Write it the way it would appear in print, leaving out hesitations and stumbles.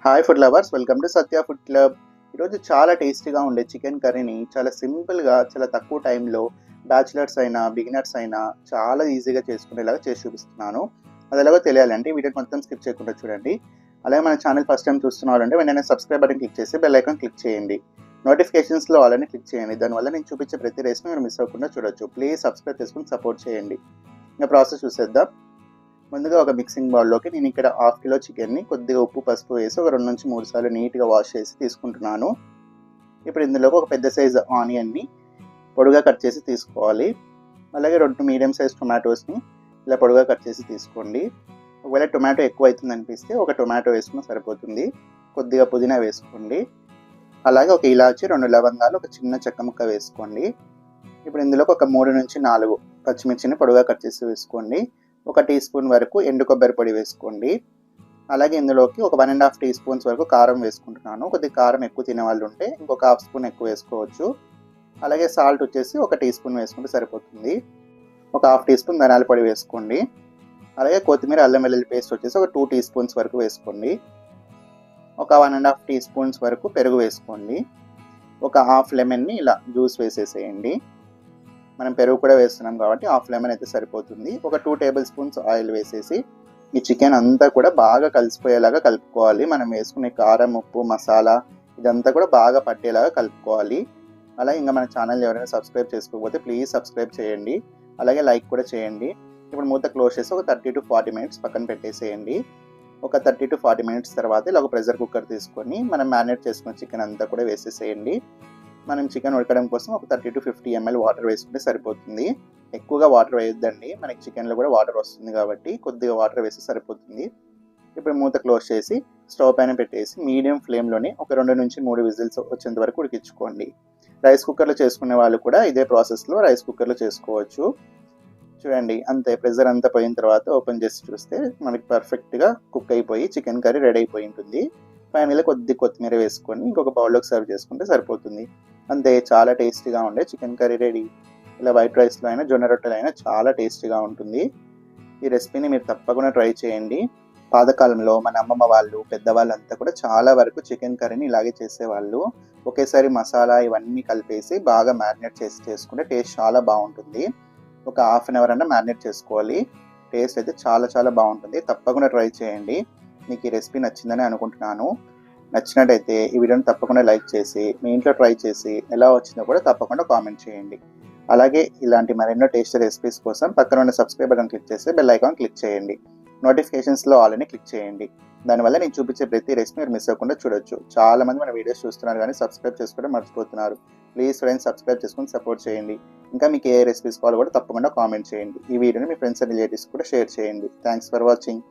Hi food lovers, welcome to Satya food club. ఈరోజు చాలా టేస్టీగా ఉండే చికెన్ కర్రీని చాలా సింపుల్గా, చాలా తక్కువ టైంలో బ్యాచిలర్స్ అయినా బిగినర్స్ అయినా చాలా ఈజీగా చేసుకునేలాగా చేసి చూపిస్తున్నాను. అది ఎలాగో తెలియాలంటే ఈ వీడియోని మొత్తం స్కిప్ చేయకుండా చూడండి. అలాగే మన ఛానల్ ఫస్ట్ టైం చూస్తున్నారంటే వెంటనే సబ్స్క్రైబ్ బటన్ క్లిక్ చేసి బెల్ ఐకాన్ క్లిక్ చేయండి. నోటిఫికేషన్స్లో అలానే క్లిక్ చేయండి. దానివల్ల నేను చూపించే ప్రతి రెసిపీ మీరు మిస్ అవ్వకుండా చూడొచ్చు. ప్లీజ్ సబ్స్క్రైబ్ చేసుకుని సపోర్ట్ చేయండి. ఇంకా ప్రాసెస్ చూసేద్దాం. ముందుగా ఒక మిక్సింగ్ బౌల్లోకి నేను ఇక్కడ హాఫ్ కిలో చికెన్ని కొద్దిగా ఉప్పు పసుపు వేసి ఒక 2 నుంచి 3 సార్లు నీట్గా వాష్ చేసి తీసుకుంటున్నాను. ఇప్పుడు ఇందులోకి ఒక పెద్ద సైజు ఆనియన్ని పొడుగా కట్ చేసి తీసుకోవాలి. అలాగే 2 మీడియం సైజ్ టొమాటోస్ని ఇలా పొడుగా కట్ చేసి తీసుకోండి. ఒకవేళ టొమాటో ఎక్కువ అవుతుంది అనిపిస్తే ఒక టొమాటో వేసుకున్న సరిపోతుంది. కొద్దిగా పుదీనా వేసుకోండి. అలాగే ఒక ఇలాచి, 2 లవంగాలు, ఒక చిన్న చెక్క ముక్క వేసుకోండి. ఇప్పుడు ఇందులోకి ఒక 3 నుంచి 4 పచ్చిమిర్చిని పొడుగా కట్ చేసి వేసుకోండి. 1 టీ స్పూన్ వరకు ఎండు కొబ్బరి పొడి వేసుకోండి. అలాగే ఇందులోకి ఒక 1.5 టీ స్పూన్స్ వరకు కారం వేసుకుంటున్నాను. కొద్దిగా కారం ఎక్కువ తినే వాళ్ళు ఉంటే ఇంకొక హాఫ్ స్పూన్ ఎక్కువ వేసుకోవచ్చు. అలాగే సాల్ట్ వచ్చేసి 1 టీ స్పూన్ వేసుకుంటే సరిపోతుంది. ఒక హాఫ్ టీ స్పూన్ ధనియాల పొడి వేసుకోండి. అలాగే కొత్తిమీర, అల్లం వెల్లుల్లి పేస్ట్ వచ్చేసి ఒక 2 టీ స్పూన్స్ వరకు వేసుకోండి. ఒక 1.5 టీ స్పూన్స్ వరకు పెరుగు వేసుకోండి. ఒక హాఫ్ లెమన్ని ఇలా జ్యూస్ వేసేసేయండి. మనం పెరుగు కూడా వేస్తున్నాం కాబట్టి హాఫ్ లెమన్ అయితే సరిపోతుంది. ఒక 2 టేబుల్ స్పూన్స్ ఆయిల్ వేసేసి ఈ చికెన్ అంతా కూడా బాగా కలిసిపోయేలాగా కలుపుకోవాలి. మనం వేసుకునే కారం, ఉప్పు, మసాలా ఇదంతా కూడా బాగా పట్టేలాగా కలుపుకోవాలి. అలాగే ఇంకా మన ఛానల్ ఎవరైనా సబ్స్క్రైబ్ చేసుకోకపోతే ప్లీజ్ సబ్స్క్రైబ్ చేయండి. అలాగే లైక్ కూడా చేయండి. ఇప్పుడు మూత క్లోజ్ చేసి ఒక 30 to 40 మినిట్స్ పక్కన పెట్టేసేయండి. ఒక 30 to 40 మినిట్స్ తర్వాత ఇలా ఒక ప్రెషర్ కుక్కర్ తీసుకొని మనం మ్యారినేట్ చేసుకున్న చికెన్ అంతా కూడా వేసేసేయండి. మనం చికెన్ ఉడకడం కోసం ఒక 30 to 50 ml వాటర్ వేసుకుంటే సరిపోతుంది. ఎక్కువగా వాటర్ వేయొద్దండి, మనకి చికెన్లో కూడా వాటర్ వస్తుంది కాబట్టి కొద్దిగా వాటర్ వేస్తే సరిపోతుంది. ఇప్పుడు మూత క్లోజ్ చేసి స్టవ్ పైన పెట్టేసి మీడియం ఫ్లేమ్లోనే ఒక 2 నుంచి 3 విజిల్స్ వచ్చేంత వరకు ఉడికించుకోండి. రైస్ కుక్కర్లో చేసుకునే వాళ్ళు కూడా ఇదే ప్రాసెస్లో రైస్ కుక్కర్లో చేసుకోవచ్చు. చూడండి, అంతే ప్రెషర్ అంతా పోయిన తర్వాత ఓపెన్ చేసి చూస్తే మనకి పర్ఫెక్ట్గా కుక్ అయిపోయి చికెన్ కర్రీ రెడీ అయిపోయి ఉంటుంది. ఫైనల్గా కొద్దిగా కొత్తిమీర వేసుకొని ఇంకొక బౌల్లోకి సర్వ్ చేసుకుంటే సరిపోతుంది. అంతే, చాలా టేస్టీగా ఉండే చికెన్ కర్రీ రెడీ. ఇలా వైట్ రైస్లో అయినా జొన్న రొట్టెలు అయినా చాలా టేస్టీగా ఉంటుంది. ఈ రెసిపీని మీరు తప్పకుండా ట్రై చేయండి. పాతకాలంలో మన అమ్మమ్మ వాళ్ళు, పెద్దవాళ్ళంతా కూడా చాలా వరకు చికెన్ కర్రీని ఇలాగే చేసేవాళ్ళు. ఒకేసారి మసాలా ఇవన్నీ కలిపేసి బాగా మ్యారినేట్ చేసి చేసుకుంటే టేస్ట్ చాలా బాగుంటుంది. ఒక హాఫ్ అన్ అవర్ అన్నా మ్యారినేట్ చేసుకోవాలి. టేస్ట్ అయితే చాలా చాలా బాగుంటుంది. తప్పకుండా ట్రై చేయండి. మీకు ఈ రెసిపీ నచ్చిందని అనుకుంటున్నాను. నచ్చినట్టయితే ఈ వీడియోని తప్పకుండా లైక్ చేసి మీ ఇంట్లో ట్రై చేసి ఎలా వచ్చిందో కూడా తప్పకుండా కామెంట్ చేయండి. అలాగే ఇలాంటి మరెన్నో టేస్టీ రెసిపీస్ కోసం పక్కన ఉన్న సబ్స్క్రైబ్ బటన్ క్లిక్ చేసి బెల్ ఐకాన్ క్లిక్ చేయండి. నోటిఫికేషన్స్లో ఆల్ని క్లిక్ చేయండి. దానివల్ల నేను చూపించే ప్రతి రెసిపీ మీరు మిస్ అవ్వకుండా చూడొచ్చు. చాలా మంది మన వీడియోస్ చూస్తున్నారు కానీ సబ్స్క్రైబ్ చేసుకోవడం మర్చిపోతున్నారు. ప్లీజ్ ఫ్రెండ్స్, సబ్స్క్రైబ్ చేసుకుని సపోర్ట్ చేయండి. ఇంకా మీకు ఏ రెసిపీస్ కావాలో కూడా తప్పకుండా కామెంట్ చేయండి. ఈ వీడియోని మీ ఫ్రెండ్స్ అండ్ రిలేటివ్స్ కూడా షేర్ చేయండి. Thanks for watching.